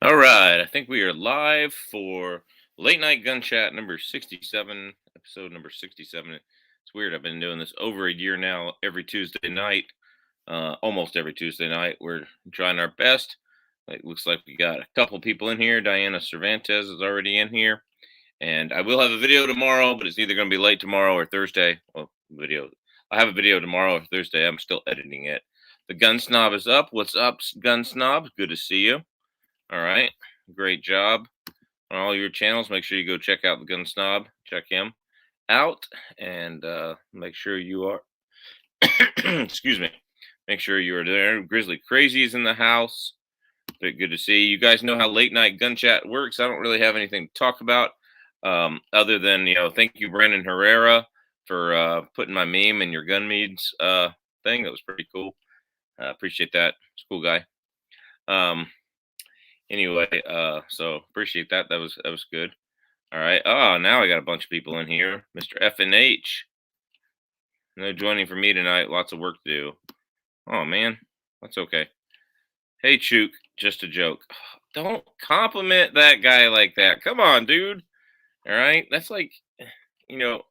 All right, I think we are live for late night gun chat number 67, episode number 67. It's weird. I've been doing this over a year now, every Tuesday night, almost every Tuesday night. We're trying our best. It looks like we got a couple people in here. Diana Cervantes is already in here, and I will have a video tomorrow, but it's either going to be late tomorrow or Thursday. Well, video. I have a video tomorrow or Thursday. I'm still editing it. The Gun Snob is up. What's up, Gun Snob? Good to see you. All right. Great job on all your channels. Make sure you go check out the Gun Snob. Check him out and make sure you are, excuse me, make sure you are there. Grizzly Crazy is in the house. But good to see you. You guys know how late night gun chat works. I don't really have anything to talk about other than, thank you, Brandon Herrera, for putting my meme in your gun meads thing. That was pretty cool. Appreciate that. It's a cool guy. Anyway, so appreciate that. That was good. All right. Oh, now I got a bunch of people in here. Mr. F and H. No joining for me tonight. Lots of work to do. Oh man, that's okay. Hey Chook, just a joke. Don't compliment that guy like that. Come on, dude. All right. That's like, you know,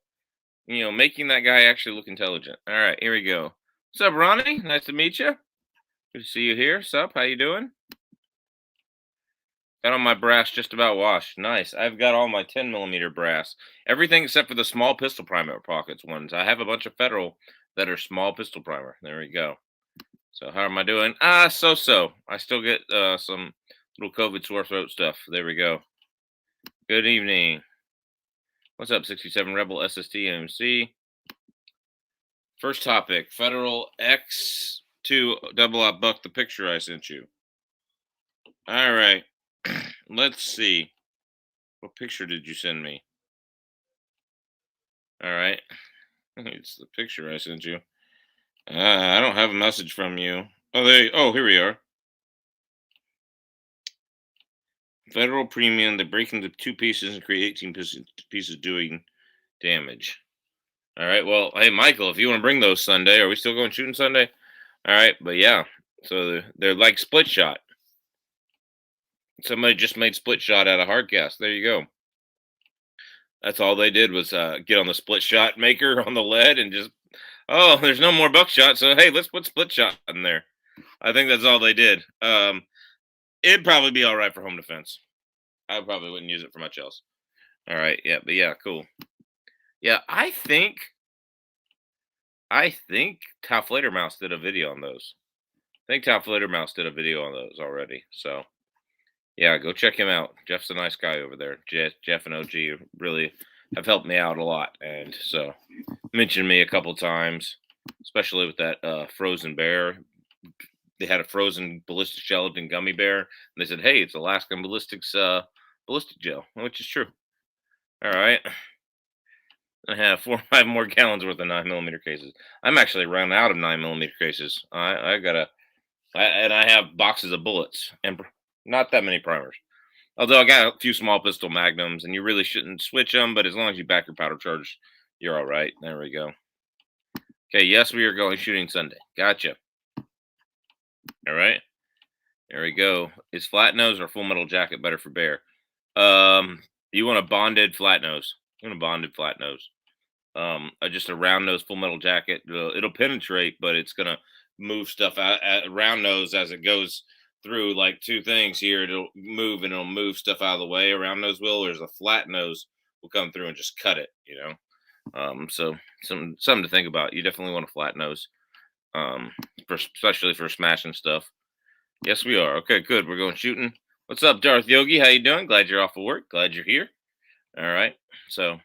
making that guy actually look intelligent. All right, here we go. What's up, Ronnie? Nice to meet you. Good to see you here. Sup? How you doing? Got all my brass just about washed. Nice. I've got all my 10 millimeter brass. Everything except for the small pistol primer pockets ones. I have a bunch of Federal that are small pistol primer. There we go. So how am I doing? So. I still get some little COVID sore throat stuff. There we go. Good evening. What's up, 67 Rebel SST MC? First topic, Federal X2 double up buck, the picture I sent you. All right. Let's see. What picture did you send me? All right. It's the picture I sent you. I don't have a message from you. Oh, here we are. Federal premium. They break into two pieces and create 18 pieces doing damage. All right. Well, hey, Michael, if you want to bring those Sunday, are we still going shooting Sunday? All right. But yeah, so they're like split shot. Somebody just made split shot out of hardcast. There you go. That's all they did was get on the split shot maker on the lead and just, oh, there's no more buckshot. So, hey, let's put split shot in there. I think that's all they did. It'd probably be all right for home defense. I probably wouldn't use it for much else. All right. Yeah. But yeah, cool. Yeah. I think Top Flater Mouse did a video on those. I think Top Flater Mouse did a video on those already. So, yeah, go check him out. Jeff's a nice guy over there. Jeff and OG really have helped me out a lot, and so mentioned me a couple times, especially with that frozen bear. They had a frozen ballistic gelatin gummy bear, and they said, "Hey, it's Alaskan ballistics ballistic gel," which is true. All right, I have 4 or 5 more gallons worth of 9 millimeter cases. I'm actually run out of 9 millimeter cases. And I have boxes of bullets and not that many primers. Although I got a few small pistol magnums, and you really shouldn't switch them, but as long as you back your powder charge, you're all right. There we go. Okay, yes, we are going shooting Sunday. Gotcha. All right. There we go. Is flat nose or full metal jacket better for bear? You want a bonded flat nose. You want a bonded flat nose. Just a round nose full metal jacket. It'll penetrate, but it's gonna move stuff out at round nose as it goes through. Like two things here, it'll move and it'll move stuff out of the way. A round nose will. There's a flat nose will come through and just cut it. So something to think about. You definitely want a flat nose, especially for smashing stuff. Yes, we are. Okay, good. We're going shooting. What's up, Darth Yogi? How you doing? Glad you're off of work. Glad you're here. All right. So,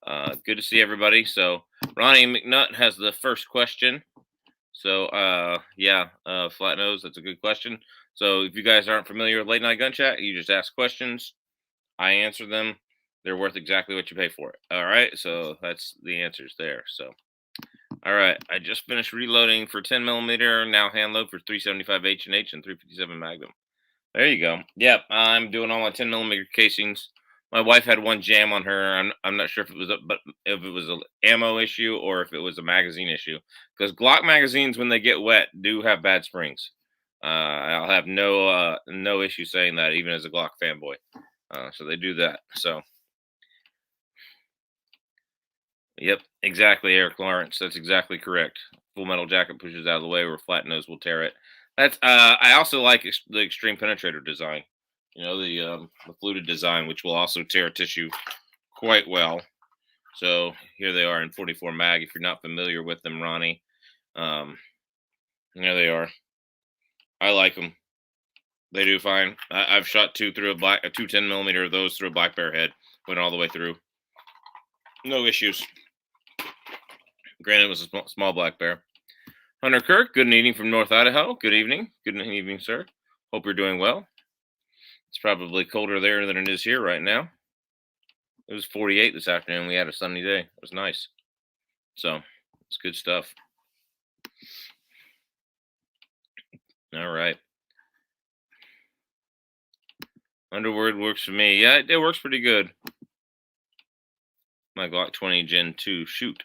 good to see everybody. So, Ronnie McNutt has the first question. So, flat nose. That's a good question. So, if you guys aren't familiar with late night gun chat, you just ask questions. I answer them. They're worth exactly what you pay for it. All right. So that's the answers there. So. All right, I just finished reloading for 10 millimeter. Now hand load for 375 H&H and 357 Magnum. There you go. Yep, I'm doing all my 10 millimeter casings. My wife had one jam on her. I'm not sure if it was an ammo issue or if it was a magazine issue. Because Glock magazines, when they get wet, do have bad springs. I'll have no issue saying that, even as a Glock fanboy. So they do that. So yep, exactly, Eric Lawrence. That's exactly correct. Full Metal Jacket pushes out of the way where Flat Nose will tear it. That's I also like the extreme penetrator design. You know, the fluted design, which will also tear tissue quite well. So here they are in 44 mag. If you're not familiar with them, Ronnie, um, there they are. I like them. They do fine. I've shot two through a 210 millimeter of those through a black bear head. Went all the way through. No issues. Granted, it was a small black bear. Hunter Kirk, good evening from North Idaho. Good evening. Good evening, sir. Hope you're doing well. It's probably colder there than it is here right now. It was 48 this afternoon. We had a sunny day. It was nice. So it's good stuff. All right. Underwood works for me. Yeah, it works pretty good. My Glock 20 Gen 2 shoot.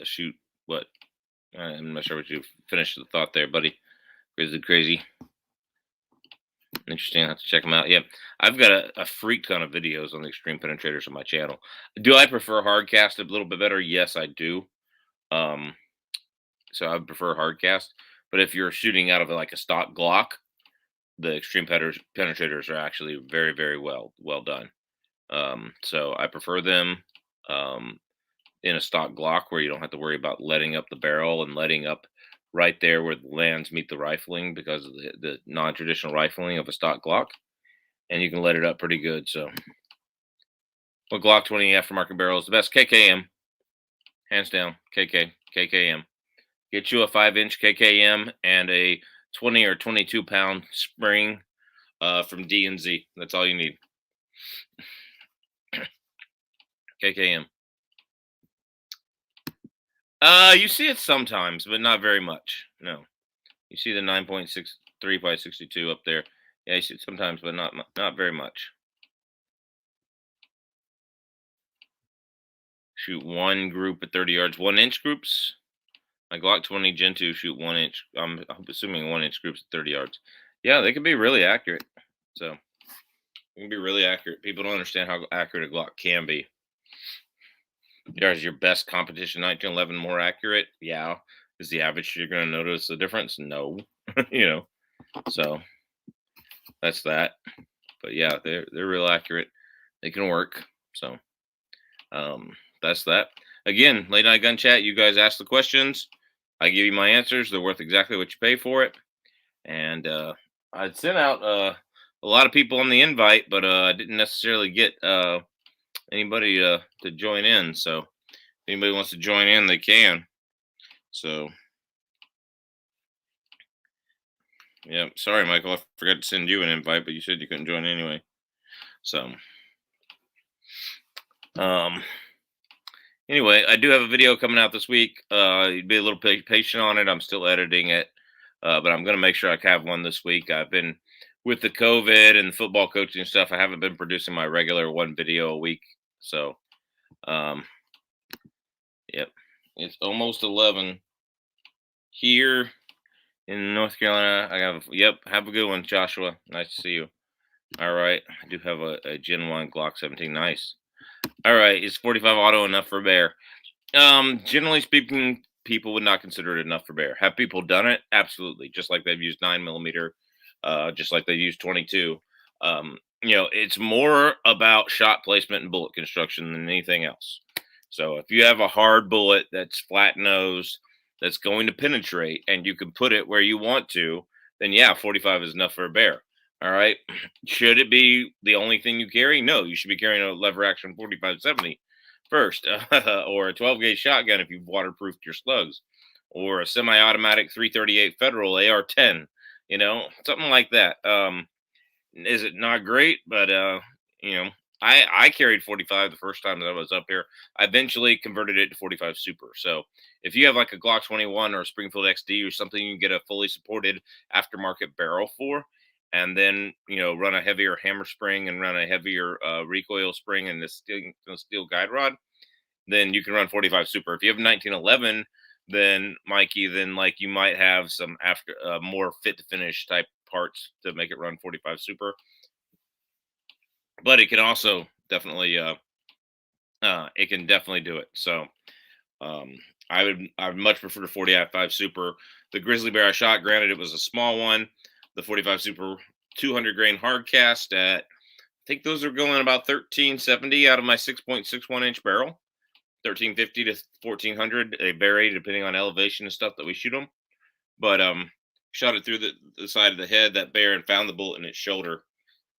Shoot what? I'm not sure what you finished the thought there, buddy. Crazy. Interesting. I have to check them out. Yeah, I've got a freak ton of videos on the extreme penetrators on my channel. Do I prefer hardcast a little bit better? Yes, I do. So I prefer hardcast. But if you're shooting out of like a stock Glock, the extreme penetrators are actually very well done. So I prefer them in a stock Glock, where you don't have to worry about letting up the barrel and letting up right there where the lands meet the rifling, because of the non-traditional rifling of a stock Glock, and you can let it up pretty good. So what Glock 20 aftermarket barrel is the best? KKM, hands down. KKM. Get you a 5-inch KKM and a 20 or 22 pound spring from D&Z. That's all you need. KKM. You see it sometimes, but not very much. No, you see the 9.63 by 62 up there. Yeah, you see it sometimes, but not very much. Shoot one group at 30 yards. 1-inch groups. My Glock 20 Gen 2 shoot 1-inch. I'm assuming 1-inch groups at 30 yards. Yeah, they can be really accurate. So they can be really accurate. People don't understand how accurate a Glock can be. Is your best competition 1911 more accurate? Yeah. Is the average you're going to notice the difference? No. So that's that. But yeah, they're real accurate. They can work. So that's that. Again, late night gun chat. You guys ask the questions. I give you my answers. They're worth exactly what you pay for it. And I'd sent out a lot of people on the invite, but I didn't necessarily get anybody to join in. So if anybody wants to join in, they can. So yeah, sorry, Michael, I forgot to send you an invite, but you said you couldn't join anyway. So anyway, I do have a video coming out this week. You'd be a little patient on it. I'm still editing it, but I'm going to make sure I have one this week. I've been with the COVID and football coaching stuff. I haven't been producing my regular one video a week. So, yep, it's almost 11 here in North Carolina. Have a good one, Joshua. Nice to see you. All right, I do have a Gen 1 Glock 17. Nice. All right, is 45 auto enough for bear? Generally speaking, people would not consider it enough for bear. Have people done it? Absolutely. Just like they've used 9mm, just like they've used 22. It's more about shot placement and bullet construction than anything else. So if you have a hard bullet that's flat nose, that's going to penetrate, and you can put it where you want to, then yeah, 45 is enough for a bear. All right. Should it be the only thing you carry? No, you should be carrying a lever action 4570 first, or a 12 gauge shotgun if you've waterproofed your slugs, or a semi-automatic 338 Federal AR-10, something like that. Is it not great? But I carried 45 the first time that I was up here. I eventually converted it to 45 Super. So if you have like a Glock 21 or a Springfield XD or something, you can get a fully supported aftermarket barrel for, and then run a heavier hammer spring and run a heavier recoil spring and the steel guide rod, then you can run 45 Super. If you have 1911, then Mikey, then like you might have some after more fit to finish type parts to make it run 45 super. But it can also definitely it can definitely do it. So um, I would much prefer the 45 super. The grizzly bear I shot, granted it was a small one. The 45 super 200 grain hard cast at, I think those are going about 1370 out of my 6.61 inch barrel. 1350 to 1400 a vary depending on elevation and stuff that we shoot them. But shot it through the side of the head, that bear, and found the bullet in its shoulder.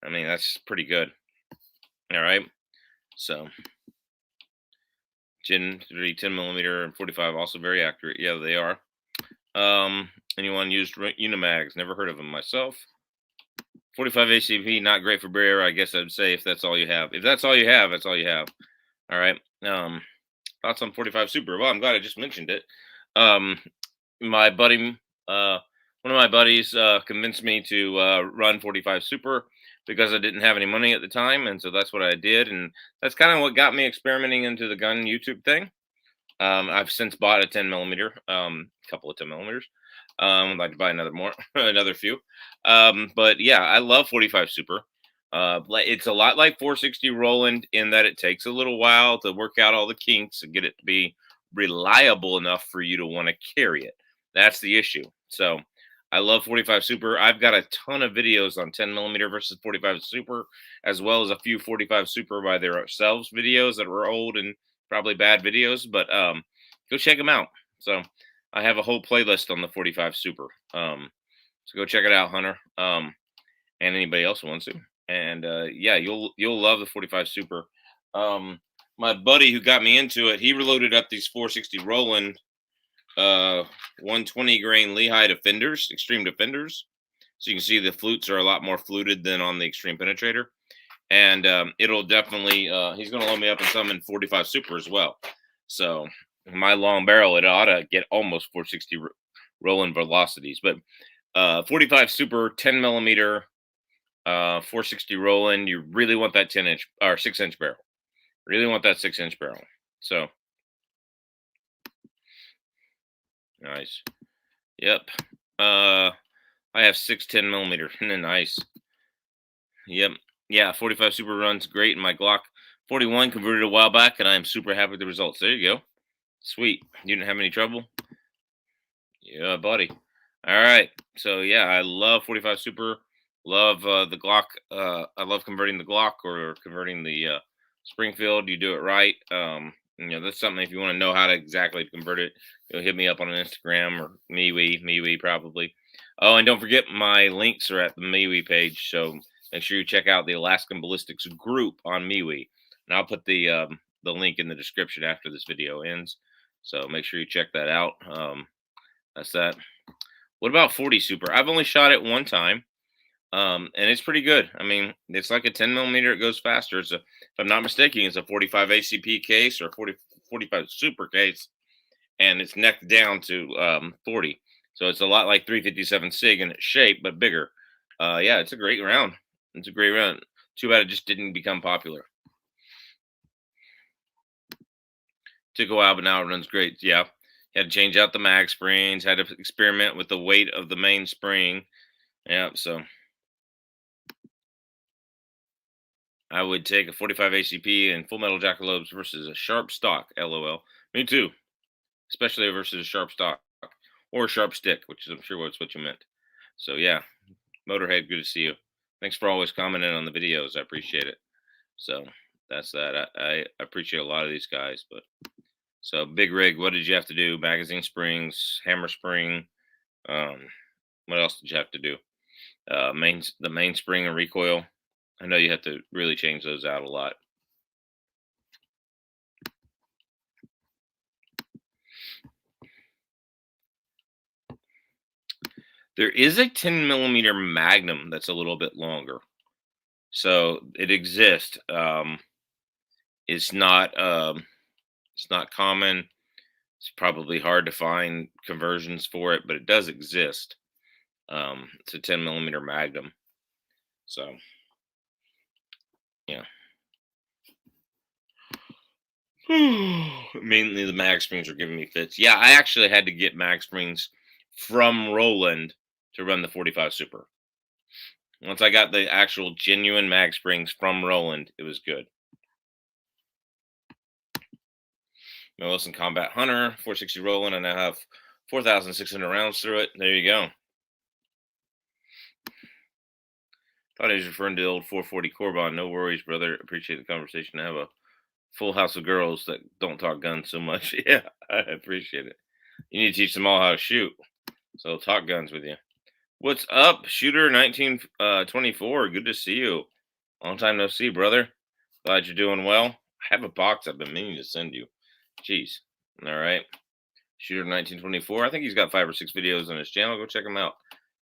I mean, that's pretty good. All right. So 10 millimeter and 45 also very accurate. Yeah, they are. Anyone used Unimags? Never heard of them myself. 45 ACP, not great for bear. I guess I'd say if that's all you have. If that's all you have, that's all you have. All right. Thoughts on 45 super? Well, I'm glad I just mentioned it. My buddy, one of my buddies, convinced me to run 45 super because I didn't have any money at the time, and so that's what I did, and that's kind of what got me experimenting into the gun YouTube thing. I've since bought a 10 millimeter, couple of 10 millimeters. I'd like to buy another more, another few. But yeah, I love 45 super. It's a lot like 460 Rowland in that it takes a little while to work out all the kinks and get it to be reliable enough for you to want to carry it. That's the issue. So I love 45 super. I've got a ton of videos on 10 millimeter versus 45 super, as well as a few 45 super by themselves videos that were old and probably bad videos, but go check them out. So I have a whole playlist on the 45 super. So go check it out, Hunter. And anybody else who wants to. And yeah, you'll love the 45 super. My buddy who got me into it, he reloaded up these 460 Rowland 120 grain Lehigh Defenders, Extreme Defenders. So you can see the flutes are a lot more fluted than on the Extreme Penetrator. And it'll definitely, he's going to load me up in some in 45 super as well. So my long barrel, it ought to get almost 460 Rowland velocities. But 45 super, 10 millimeter, 460 Rowland, you really want that 10-inch or 6-inch barrel. Really want that 6-inch barrel. So nice. Yep. I have 610 millimeter. Nice. Yep. Yeah, 45 super runs great in my Glock 41 converted a while back, and I am super happy with the results. There you go. Sweet. You didn't have any trouble? Yeah, buddy. All right. So yeah, I love 45 super. Love the Glock. I love converting the Glock or converting the Springfield. You do it right. That's something if you want to know how to exactly convert it, you'll hit me up on an Instagram or MeWe probably. Oh, and don't forget my links are at the MeWe page. So make sure you check out the Alaskan Ballistics group on MeWe. And I'll put the link in the description after this video ends. So make sure you check that out. That's that. What about 40 super? I've only shot it one time. And it's pretty good. I mean, it's like a 10 millimeter. It goes faster. If I'm not mistaken, it's a 45 ACP case or 45 super case, and it's necked down to 40. So it's a lot like 357 SIG in its shape, but bigger. Yeah, it's a great round. It's a great round. Too bad it just didn't become popular. Took a while, but now it runs great. Yeah, had to change out the mag springs. Had to experiment with the weight of the main spring. Yeah, so I would take a 45 ACP and Full Metal Jackalopes versus a sharp stock. LOL. Me too. Especially versus a sharp stock or a sharp stick, which is I'm sure that's what you meant. So yeah, Motorhead, good to see you. Thanks for always commenting on the videos. I appreciate it. So that's that. I appreciate a lot of these guys. But so Big Rig, what did you have to do? Magazine springs, hammer spring. What else did you have to do? The mainspring and recoil. I know you have to really change those out a lot. There is a 10 millimeter Magnum that's a little bit longer, so it exists. It's not common. It's probably hard to find conversions for it, but it does exist. It's a 10 millimeter Magnum. So yeah. Mainly the mag springs are giving me fits. Yeah, I actually had to get mag springs from Rowland to run the 45 Super. Once I got the actual genuine mag springs from Rowland, it was good. Millicent Combat Hunter, 460 Rowland. I now have 4,600 rounds through it. There you go. Thought he was referring to the old 440 Corbon. No worries, brother. Appreciate the conversation. I have a full house of girls that don't talk guns so much. Yeah, I appreciate it. You need to teach them all how to shoot. So talk guns with you. What's up, Shooter 1924? Good to see you. Long time no see, brother. Glad you're doing well. I have a box I've been meaning to send you. Jeez. All right. Shooter 1924. I think he's got 5 or 6 videos on his channel. Go check him out.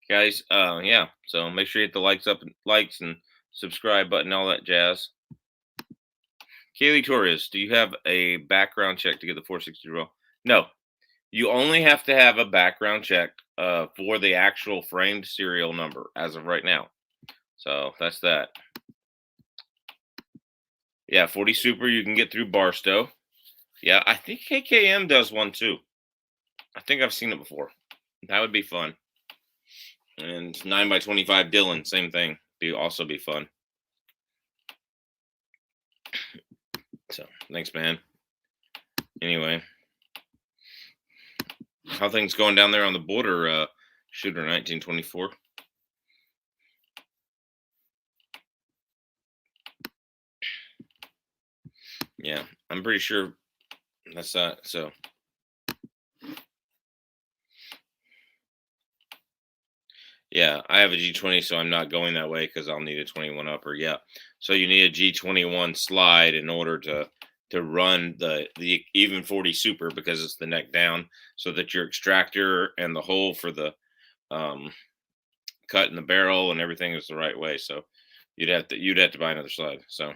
Guys, yeah. So make sure you hit the likes and subscribe button, all that jazz. Kaylee Torres, do you have a background check to get the 460 roll? No. You only have to have a background check for the actual framed serial number as of right now. So that's that. Yeah, 40 Super you can get through Barstow. Yeah, I think KKM does one too. I think I've seen it before. That would be fun. And 9x25 Dylan, same thing. Also be fun. So thanks, man. Anyway, how things going down there on the border, Shooter 1924? Yeah, I'm pretty sure that's that. So yeah, I have a G20, so I'm not going that way because I'll need a 21 upper. Yeah, so you need a G21 slide in order to run the even 40 Super because it's the neck down, so that your extractor and the hole for the cut in the barrel and everything is the right way. So you'd have to buy another slide. So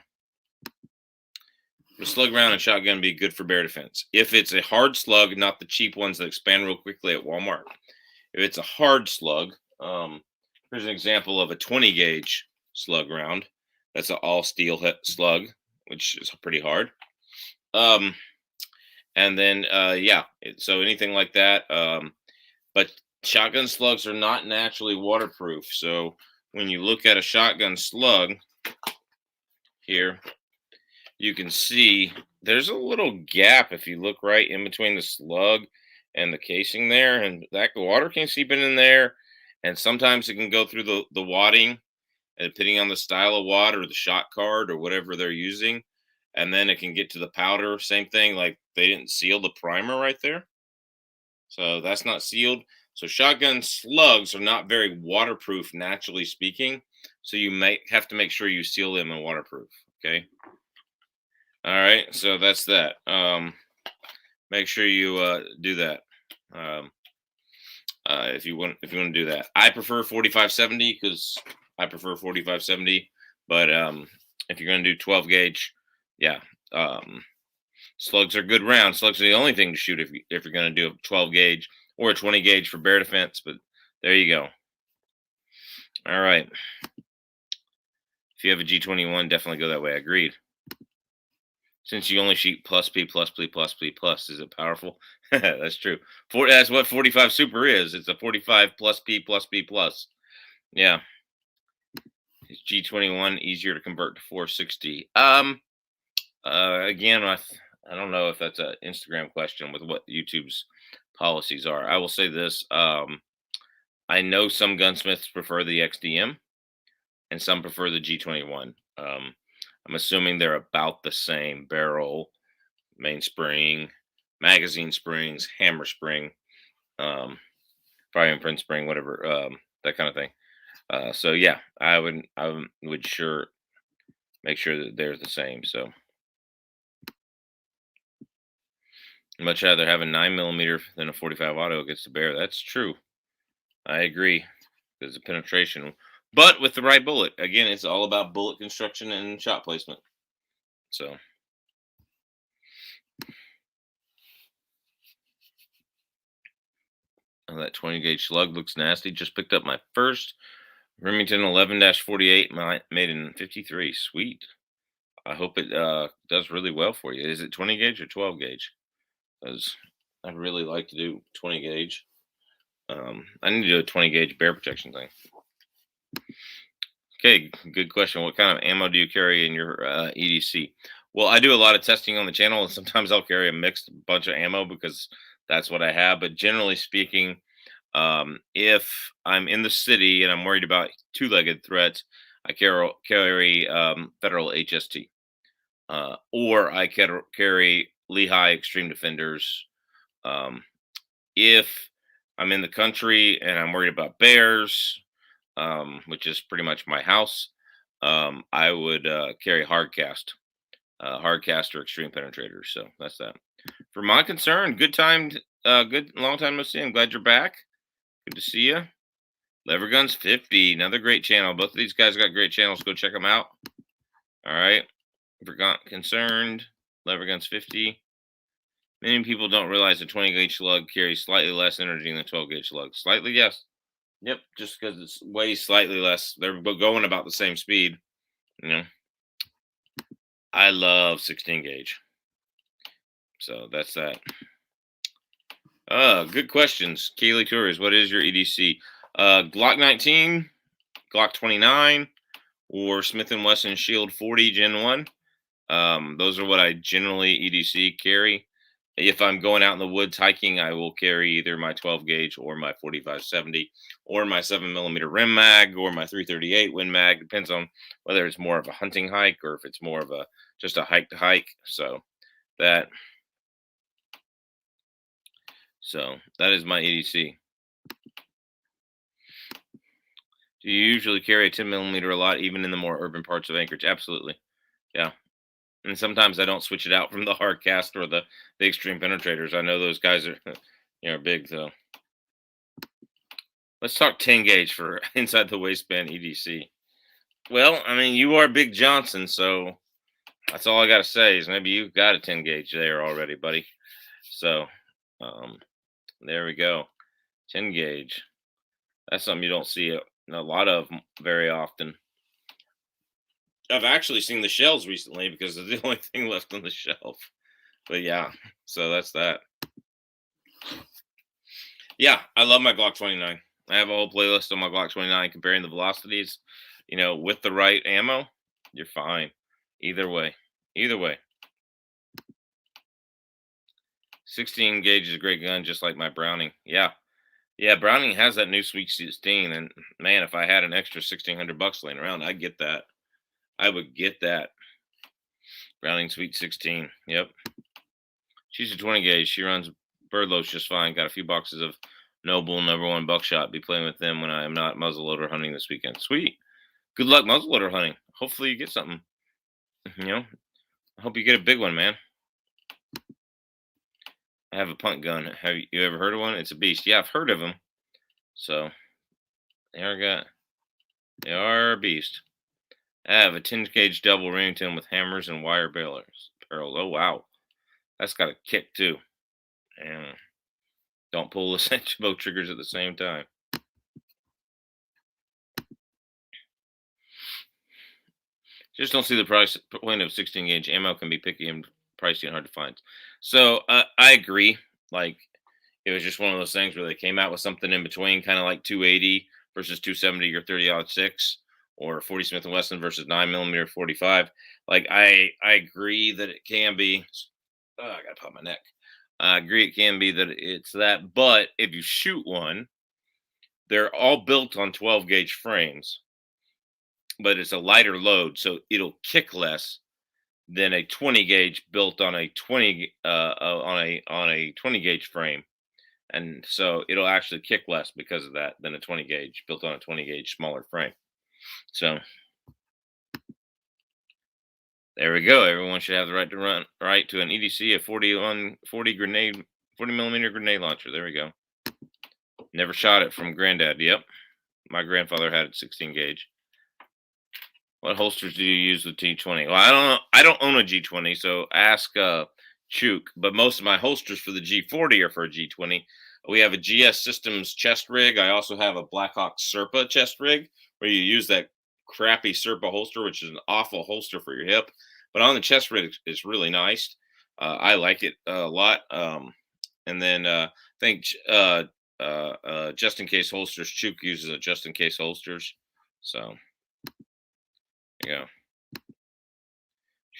the slug round and shotgun be good for bear defense if it's a hard slug, not the cheap ones that expand real quickly at Walmart. If it's a hard slug, here's an example of a 20 gauge slug round. That's an all steel slug, which is pretty hard. And then yeah, so anything like that. But shotgun slugs are not naturally waterproof. So when you look at a shotgun slug here, you can see there's a little gap if you look right in between the slug and the casing there, and that water can seep in there, and sometimes it can go through the wadding, and depending on the style of wad or the shot card or whatever they're using, and then it can get to the powder. Same thing, like they didn't seal the primer right there, so that's not sealed. So shotgun slugs are not very waterproof, naturally speaking. So you may have to make sure you seal them and waterproof. Okay. All right. So that's that. Make sure you do that. If you want to do that. I prefer 4570 because I prefer 4570. But if you're going to do 12 gauge, yeah, slugs are good rounds. Slugs are the only thing to shoot if you're going to do a 12 gauge or a 20 gauge for bear defense. But there you go. All right. If you have a G21, definitely go that way. Agreed. Since you only shoot plus P plus P plus P plus, is it powerful? That's true. That's what 45 Super is. It's a 45 plus P plus P plus. Yeah. Is G21 easier to convert to 460? Again, I don't know if that's an Instagram question with what YouTube's policies are. I will say this. I know some gunsmiths prefer the XDM and some prefer the G21. I'm assuming they're about the same barrel, mainspring, magazine springs, hammer spring, fire imprint spring, whatever, that kind of thing. So yeah, I would sure make sure that they're the same. So I'd much rather have a 9mm than a 45 auto against the bear. That's true. I agree. There's a penetration, but with the right bullet. Again, it's all about bullet construction and shot placement. So. Oh, that 20 gauge slug looks nasty. Just picked up my first Remington 11-48 made in 53. Sweet. I hope it does really well for you. Is it 20 gauge or 12 gauge? Because I'd really like to do 20 gauge. I need to do a 20 gauge bear protection thing. Okay, good question. What kind of ammo do you carry in your EDC? Well, I do a lot of testing on the channel, and sometimes I'll carry a mixed bunch of ammo because that's what I have. But generally speaking, if I'm in the city and I'm worried about two-legged threats, I carry Federal HST, or I carry Lehigh Extreme Defenders. Um, if I'm in the country and I'm worried about bears, which is pretty much my house, I would carry hardcast or extreme penetrators. So that's that. For my concern, good time, good long time no see. I'm glad you're back. Good to see you. Lever Guns 50, another great channel. Both of these guys got great channels. Go check them out. All right. Forgot concerned. Lever Guns 50. Many people don't realize a 20 gauge slug carries slightly less energy than a 12 gauge slug. Slightly, yes. Yep, just because it's weighs slightly less. They're going about the same speed. You know, I love 16 gauge. So that's that. Good questions. Kaylee Torres, what is your EDC? Glock 19, Glock 29, or Smith & Wesson Shield 40 Gen 1. Those are what I generally EDC carry. If I'm going out in the woods hiking, I will carry either my 12 gauge or my 4570 or my 7mm rim mag or my 338 Win mag. Depends on whether it's more of a hunting hike or if it's more of a just a hike to hike. So that is my EDC. Do you usually carry a 10mm a lot, even in the more urban parts of Anchorage? Absolutely. Yeah. And sometimes I don't switch it out from the hard cast or the extreme penetrators. I know those guys are big though. Let's talk 10 gauge for inside the waistband EDC. Well, I mean, you are Big Johnson, so that's all I got to say is maybe you've got a 10 gauge there already, buddy. So there we go. 10 gauge. That's something you don't see a lot of very often. I've actually seen the shells recently because it's the only thing left on the shelf. But yeah, so that's that. Yeah, I love my Glock 29. I have a whole playlist on my Glock 29 comparing the velocities. With the right ammo, you're fine. Either way. 16 gauge is a great gun, just like my Browning. Yeah. Yeah, Browning has that new Sweet 16. And man, if I had an extra $1,600 laying around, I'd get that. I would get that. Browning Sweet 16. Yep. She's a 20 gauge. She runs birdloads just fine. Got a few boxes of Noble #1 buckshot. Be playing with them when I am not muzzleloader hunting this weekend. Sweet. Good luck muzzleloader hunting. Hopefully you get something. I hope you get a big one, man. I have a punt gun. Have you ever heard of one? It's a beast. Yeah, I've heard of them. So they are a beast. I have a 10 gauge double Remington with hammers and wire barrels. Oh wow, that's got a kick too. And don't pull the both triggers at the same time. Just don't see the price point of 16 gauge ammo can be picky and pricey and hard to find. So I agree. Like it was just one of those things where they came out with something in between, kind of like 280 versus 270 or 30-06, or 40 Smith & Wesson versus 9mm 45. Like I agree that it can be. Oh, I gotta pop my neck. I agree it can be that it's that, but if you shoot one, they're all built on 12 gauge frames, but it's a lighter load, so it'll kick less than a 20 gauge built on a 20 gauge frame, and so it'll actually kick less because of that than a 20 gauge built on a 20 gauge smaller frame. So there we go. Everyone should have the right to run right to an EDC, a 40 millimeter grenade launcher. There we go. Never shot it from Granddad. Yep, my grandfather had it 16 gauge. What holsters do you use with G20? Well, I don't know. I don't own a G20, so ask Chook. But most of my holsters for the G40 are for a G20. We have a GS Systems chest rig. I also have a Blackhawk Serpa chest rig where you use that crappy Serpa holster, which is an awful holster for your hip. But on the chest rig, it's really nice. I like it a lot. And then I think just in case holsters. Chook uses a just in case holsters. So yeah,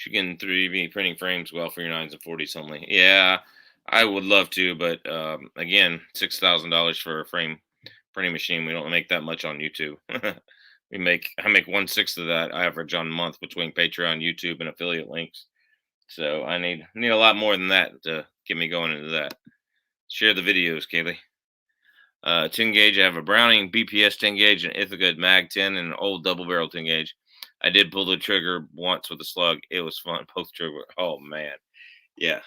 you can 3D printing frames well for your 9s and 40s only. Yeah, I would love to, but again, $6,000 for a frame printing machine. We don't make that much on YouTube. I make 1/6 of that average on a month between Patreon, YouTube, and affiliate links. So I need a lot more than that to get me going into that. Share the videos, Kaylee. 10 gauge. I have a Browning BPS 10 gauge, an Ithaca Mag 10, and an old double barrel 10 gauge. I did pull the trigger once with a slug. It was fun. Both trigger. Oh man, yeah,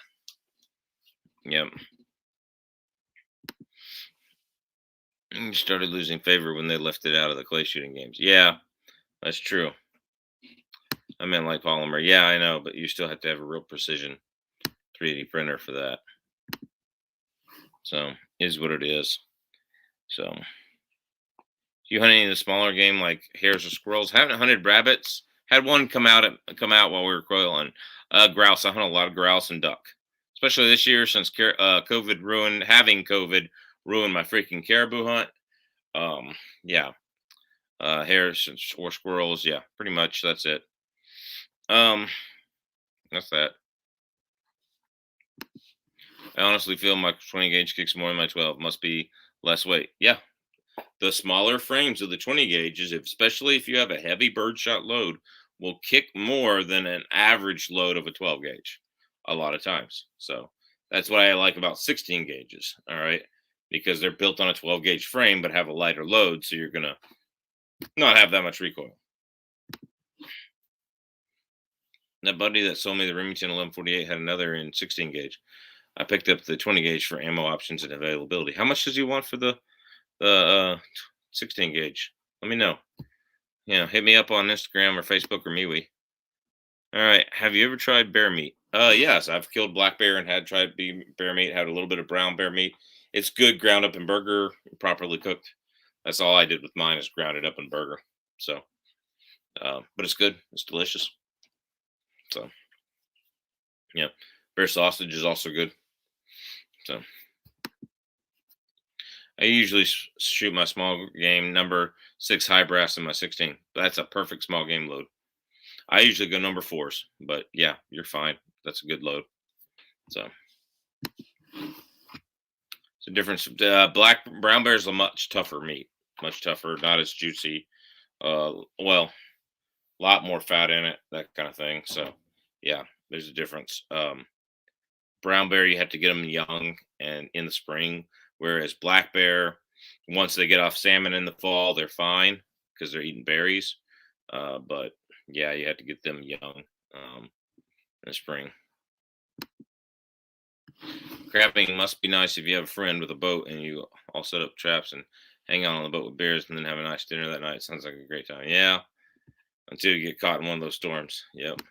yep. Started losing favor when they left it out of the clay shooting games. Yeah, that's true. I meant like polymer. Yeah, I know, but you still have to have a real precision 3D printer for that. So is what it is. So you hunt any of the smaller game like hares or squirrels? Haven't hunted rabbits. Had one come out while we were quail hunting. Grouse. I hunt a lot of grouse and duck, especially this year since COVID having COVID ruined my freaking caribou hunt. Yeah, hares or squirrels. Yeah, pretty much that's it. Um, that's that. I honestly feel my 20 gauge kicks more than my 12. Must be less weight. Yeah, the smaller frames of the 20 gauges, especially if you have a heavy birdshot load, will kick more than an average load of a 12 gauge a lot of times. So that's what I like about 16 gauges. All right. Because they're built on a 12 gauge frame but have a lighter load. So you're going to not have that much recoil. That buddy that sold me the Remington 1148 had another in 16 gauge. I picked up the 20 gauge for ammo options and availability. How much does he want for the 16 gauge? Let me know. Yeah, hit me up on Instagram or Facebook or MeWe. All right. Have you ever tried bear meat? Yes, I've killed black bear and had tried bear meat. Had a little bit of brown bear meat. It's good ground up in burger, properly cooked. That's all I did with mine is ground it up in burger. So, but it's good. It's delicious. So, yeah, bear sausage is also good. So, I usually shoot my small game number 6 high brass in my 16. That's a perfect small game load. I usually go number 4s, but yeah, you're fine. That's a good load. So it's a difference. Brown bear is a much tougher meat, much tougher, not as juicy. Well, a lot more fat in it, that kind of thing. So yeah, there's a difference. Brown bear, you have to get them young and in the spring, whereas black bear, once they get off salmon in the fall, they're fine because they're eating berries. But yeah, you have to get them young in the spring. Crabbing must be nice if you have a friend with a boat and you all set up traps and hang out on the boat with bears and then have a nice dinner that night. Sounds like a great time. Yeah, until you get caught in one of those storms. Yep.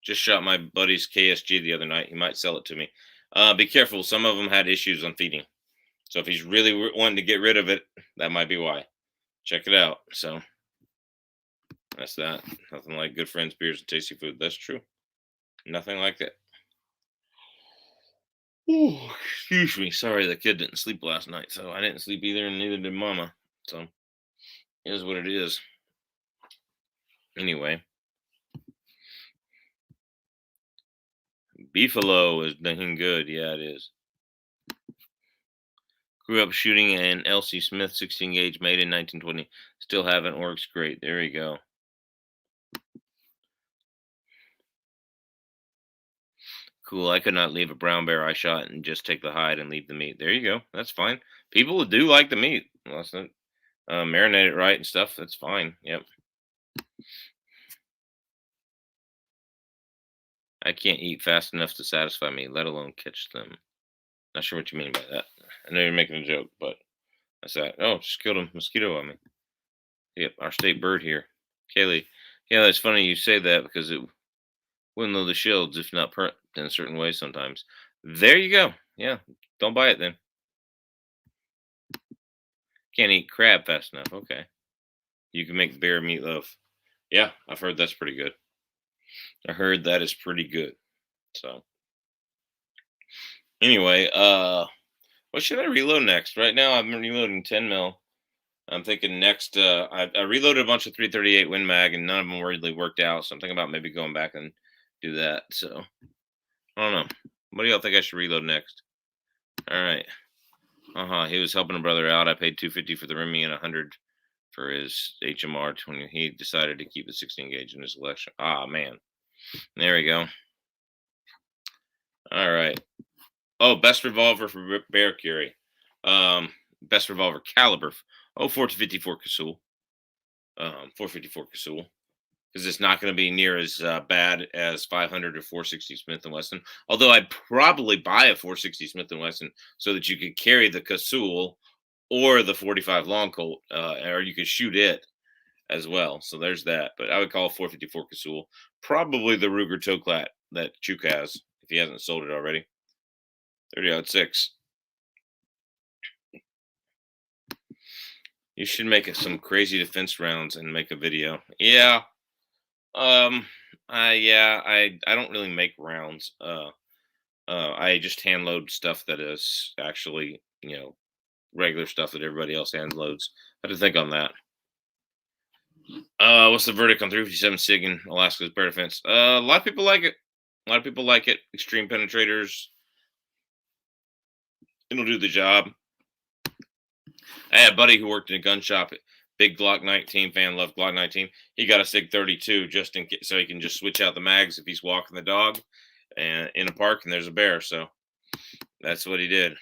Just shot my buddy's KSG the other night. He might sell it to me. Be careful. Some of them had issues on feeding. So if he's really wanting to get rid of it, that might be why. Check it out. So that's that. Nothing like good friends, beers, and tasty food. That's true. Nothing like that. Ooh, excuse me. Sorry, the kid didn't sleep last night, so I didn't sleep either, and neither did Mama. So it is what it is. Anyway, Beefalo is doing good. Yeah, it is. Grew up shooting an L.C. Smith 16 gauge made in 1920. Still haven't. Works great. There you go. Cool. I could not leave a brown bear I shot and just take the hide and leave the meat. There you go. That's fine. People do like the meat. Listen, marinate it right and stuff. That's fine. Yep. I can't eat fast enough to satisfy me, let alone catch them. Not sure what you mean by that. I know you're making a joke, but that's that. Oh, just killed a mosquito on me. Yep, our state bird here. Kaylee. Yeah, that's funny you say that because it wouldn't load the shields if not burnt in a certain way sometimes. There you go. Yeah, don't buy it then. Can't eat crab fast enough. Okay. You can make bear meatloaf. Yeah, I've heard that's pretty good. I heard that is pretty good. So anyway, what should I reload next? Right now, I'm reloading 10 mil. I'm thinking next. I reloaded a bunch of 338 Win Mag, and none of them really worked out. So I'm thinking about maybe going back and do that. So I don't know. What do y'all think I should reload next? All right. He was helping a brother out. I paid 250 for the Remy and 100 for his HMR 20. He decided to keep the 16 gauge in his collection. Ah, man. There we go. All right. Oh, best revolver for bear carry. Best revolver caliber. Oh, 454 Casull. 454 Casull. Because it's not going to be near as bad as 500 or 460 Smith and Wesson. Although I'd probably buy a 460 Smith and Wesson so that you could carry the Casull or the 45 long Colt, or you could shoot it as well. So there's that. But I would call 454 Casull probably the Ruger Toklat that Chuk has if he hasn't sold it already. 30-06. You should make some crazy defense rounds and make a video. Yeah. Um. I don't really make rounds. I just hand load stuff that is actually regular stuff that everybody else hand loads. I had to think on that. What's the verdict on 357 Sig and Alaska's bear defense? A lot of people like it. A lot of people like it. Extreme penetrators. It'll do the job. I had a buddy who worked in a gun shop. Big Glock 19 fan, loved Glock 19. He got a Sig 32 just in case, so he can just switch out the mags if he's walking the dog and in a park and there's a bear. So that's what he did.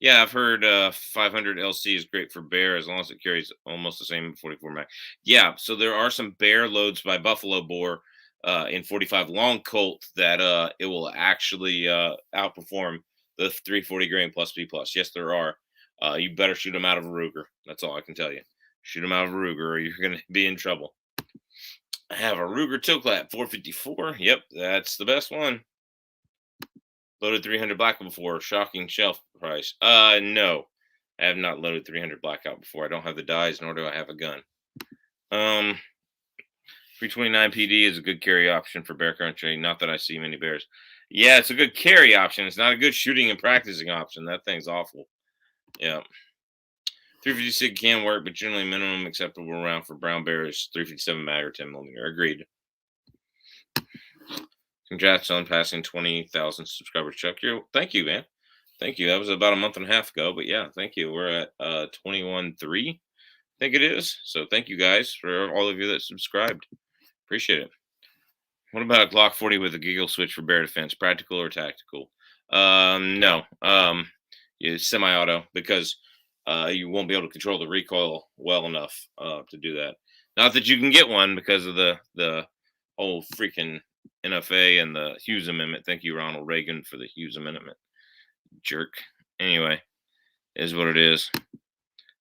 Yeah, I've heard 500 LC is great for bear as long as it carries almost the same 44 mag. Yeah, so there are some bear loads by Buffalo Bore in 45 long Colt that it will actually outperform the 340 grain plus B plus. Yes, there are. You better shoot them out of a Ruger. That's all I can tell you. Shoot them out of a Ruger, or you're going to be in trouble. I have a Ruger Toklat 454. Yep, that's the best one. Loaded 300 blackout before. Shocking shelf price. No, I have not loaded 300 blackout before. I don't have the dies, nor do I have a gun. 329 PD is a good carry option for bear country. Not that I see many bears. Yeah, it's a good carry option. It's not a good shooting and practicing option. That thing's awful. Yeah. 356 can work, but generally minimum acceptable round for brown bear is 357 mag or 10 millimeter. Agreed. Congrats on passing 20,000 subscribers, Chuck. Thank you, man. Thank you. That was about a month and a half ago, but yeah, thank you. We're at 21.3, I think it is. So thank you guys for all of you that subscribed. Appreciate it. What about a Glock 40 with a giggle switch for bear defense? Practical or tactical? No. It's semi-auto because you won't be able to control the recoil well enough to do that. Not that you can get one because of the whole freaking NFA and the Hughes Amendment. Thank you, Ronald Reagan, for the Hughes Amendment. Jerk. Anyway, is what it is.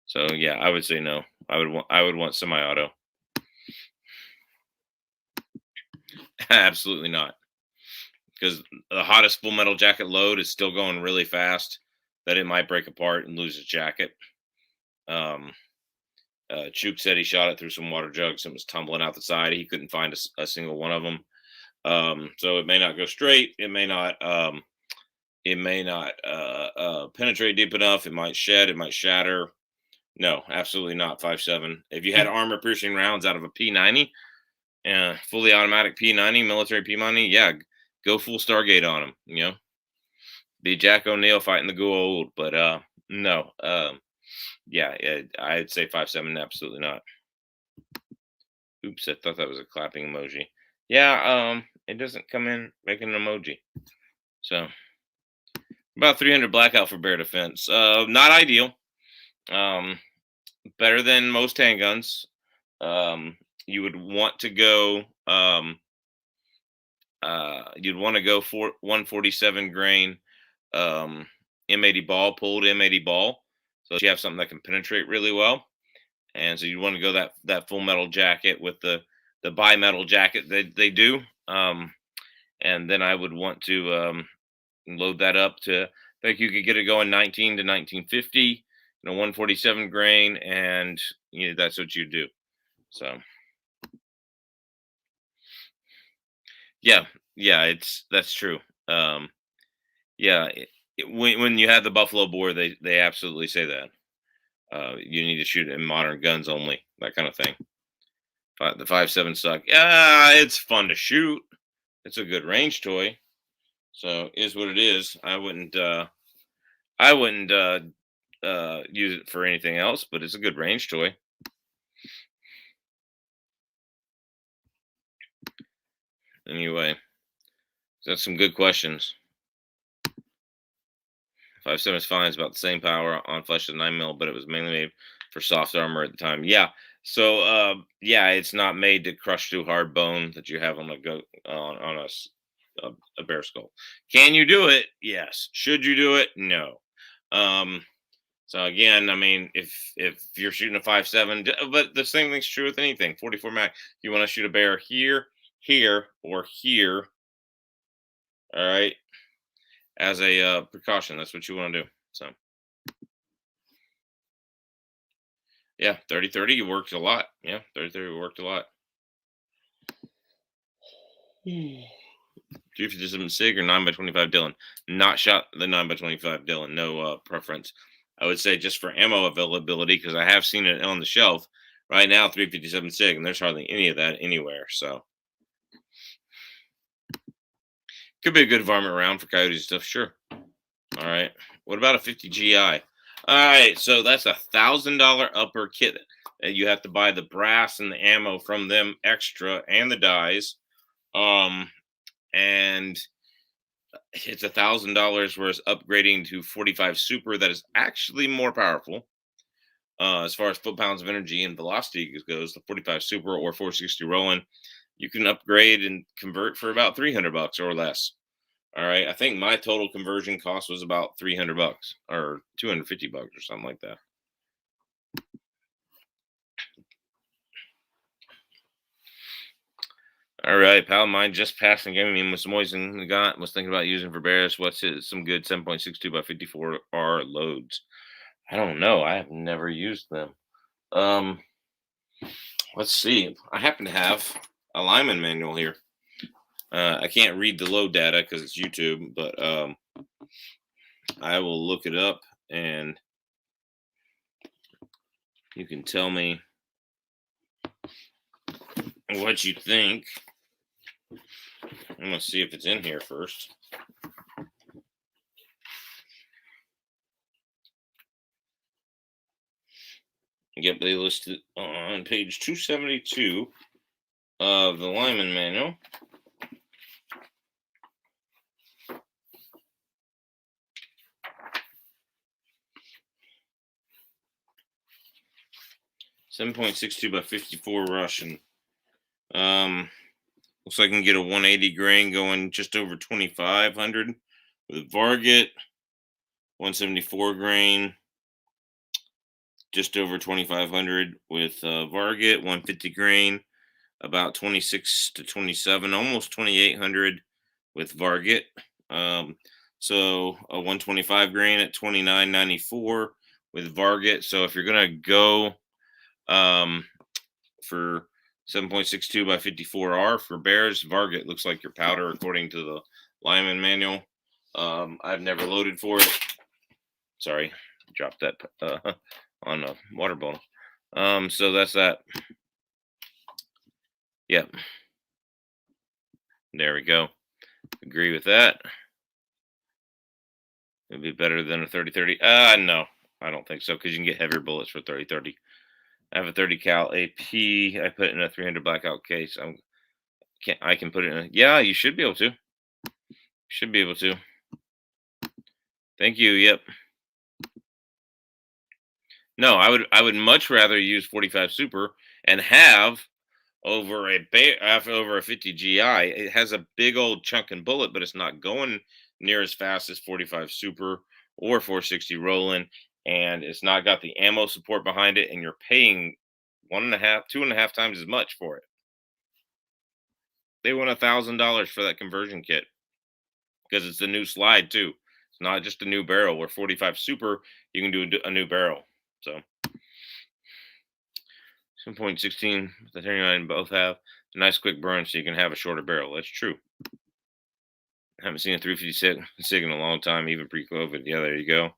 So yeah, I would say no. I would want semi-auto. Absolutely not. Because the hottest full metal jacket load is still going really fast that it might break apart and lose its jacket. Chuk said he shot it through some water jugs and was tumbling out the side. He couldn't find a single one of them. So it may not go straight. It may not penetrate deep enough. It might shed. It might shatter. No, absolutely not. 5.7. If you had armor piercing rounds out of a P90, fully automatic P90, military P90, yeah, go full Stargate on them. Be Jack O'Neill fighting the Goa'uld, but no. Yeah, I'd say 5.7. Absolutely not. Oops, I thought that was a clapping emoji. Yeah, it doesn't come in making an emoji. So about 300 blackout for bear defense. Not ideal. Better than most handguns. You would want to go. You'd want to go for 147 grain M80 ball, pulled M80 ball, so you have something that can penetrate really well. And so you want to go that full metal jacket with the bimetal jacket that they do. And then I would want to load that up to, I think you could get it going 19 to 1950, 147 grain, and that's what you do. So Yeah, yeah, that's true. Um, yeah, when you have the buffalo bore, they absolutely say that. You need to shoot in modern guns only, that kind of thing. The 5.7 suck. Yeah, it's fun to shoot. It's a good range toy. So is what it is. I wouldn't use it for anything else, but it's a good range toy. Anyway, that's some good questions. 5.7 is fine. It's about the same power on flesh as 9 mil, but it was mainly made for soft armor at the time. Yeah. So yeah, it's not made to crush through hard bone that you have on a go on a bear skull. Can you do it? Yes. Should you do it? No. Um, so again, I mean, if you're shooting a 5.7, but the same thing's true with anything. 44 mag. You want to shoot a bear here, here, or here. All right, as a precaution. That's what you want to do. So yeah, 30-30 worked a lot. Yeah, 30-30 worked a lot. 357 Sig or 9x25 Dylan. Not shot the 9x25 Dylan. No preference. I would say just for ammo availability because I have seen it on the shelf right now. 357 Sig, and there's hardly any of that anywhere. So could be a good varmint round for coyote stuff. Sure. All right. What about a 50 GI? All right. So that's $1,000 upper kit. You have to buy the brass and the ammo from them extra and the dies. And it's $1,000, whereas upgrading to 45 Super that is actually more powerful. As far as foot pounds of energy and velocity goes, the 45 Super or 460 Rowland, you can upgrade and convert for about $300 or less. All right, I think my total conversion cost was about $300 or $250 or something like that. All right, pal. Mine just passed and gave me some moisten. Got was thinking about using for bears. What's it? Some good 7.62 by 54 R loads. I don't know. I have never used them. Um, let's see. I happen to have a lineman manual here. I can't read the load data because it's YouTube, but I will look it up and you can tell me what you think. I'm gonna see if it's in here first. Yep, they listed on page 272 of the lineman manual. .62 by 54 Russian. Looks like I can get a 180 grain going just over 2,500 with Varget. 174 grain, just over 2,500 with Varget. 150 grain, about 26 to 27, almost 2,800 with Varget. So a 125 grain at 29.94 with Varget. So if you're gonna go for 7.62 by 54R for bears, Varget looks like your powder according to the lineman manual. I've never loaded for it. Sorry, dropped that on a water bottle. So that's that. Yep. There we go. Agree with that. It'd be better than a 30-30. No, I don't think so because you can get heavier bullets for 30-30. I have a 30 cal AP. I put it in a 300 blackout case. I can put it in. Yeah, you should be able to. Should be able to. Thank you. Yep. No, I would much rather use 45 Super and have over over a 50 GI. It has a big old chunk and bullet, but it's not going near as fast as 45 Super or 460 Rowland, and it's not got the ammo support behind it, and you're paying 1.5, 2.5 times as much for it. They want $1,000 for that conversion kit because it's a new slide too. It's not just a new barrel. Where 45 Super, you can do a new barrel. So 7.16, the 39 both have a nice quick burn, so you can have a shorter barrel. That's true. Haven't seen a 350 sig in a long time, even pre-COVID. Yeah, there you go.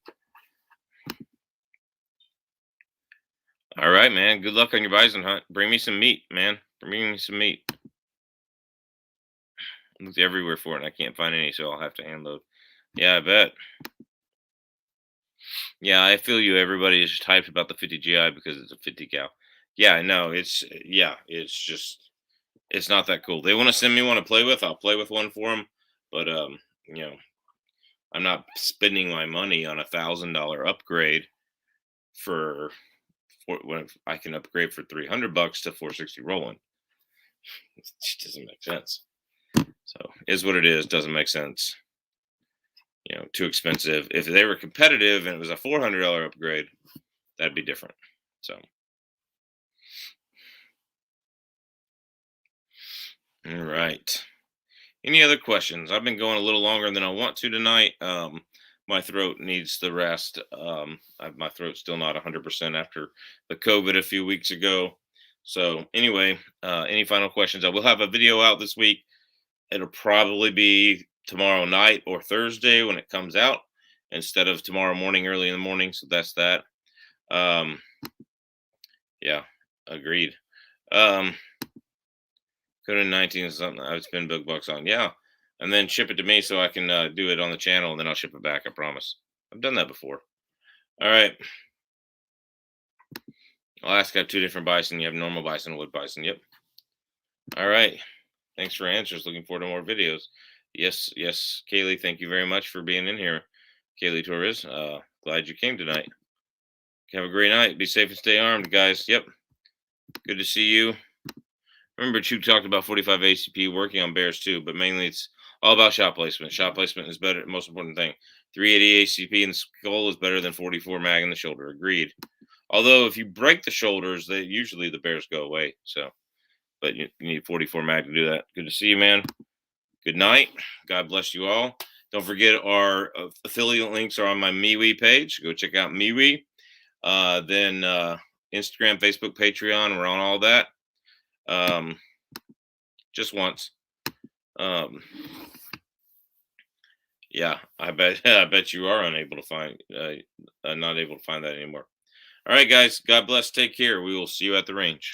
All right, man. Good luck on your bison hunt. Bring me some meat, man. Bring me some meat. I looked everywhere for it, and I can't find any, so I'll have to hand load. Yeah, I bet. Yeah, I feel you. Everybody is just hyped about the 50 GI because it's a 50 cal. Yeah, I know. It's just, it's not that cool. They want to send me one to play with. I'll play with one for them, but you know, I'm not spending my money on $1,000 upgrade for when I can upgrade for $300 to 460 Rowland. It just doesn't make sense. So is what it is. Doesn't make sense. Too expensive. If they were competitive and it was a $400 upgrade, that'd be different. So, all right. Any other questions? I've been going a little longer than I want to tonight. My throat needs the rest. My throat's still not 100% after the COVID a few weeks ago. So anyway, any final questions? I will have a video out this week. It'll probably be tomorrow night or Thursday when it comes out instead of tomorrow morning, early in the morning. So that's that. Yeah, agreed. Code 19 is something I would spend big bucks on. Yeah. And then ship it to me so I can do it on the channel, and then I'll ship it back. I promise. I've done that before. All right. I'll ask. I have two different bison. You have normal bison, wood bison. Yep. All right. Thanks for answers. Looking forward to more videos. Yes, Kaylee. Thank you very much for being in here, Kaylee Torres. Glad you came tonight. Have a great night. Be safe and stay armed, guys. Yep. Good to see you. Remember, Chu talked about 45 ACP working on bears too, but mainly it's all about shot placement. Shot placement is better, most important thing. 380 ACP in the skull is better than 44 mag in the shoulder. Agreed. Although if you break the shoulders, usually the bears go away. So, but you need 44 mag to do that. Good to see you, man. Good night. God bless you all. Don't forget our affiliate links are on my MeWe page. Go check out MeWe. Then Instagram, Facebook, Patreon. We're on all that. Just once. Yeah, I bet you are unable to find, not able to find that anymore. All right, guys. God bless. Take care. We will see you at the range.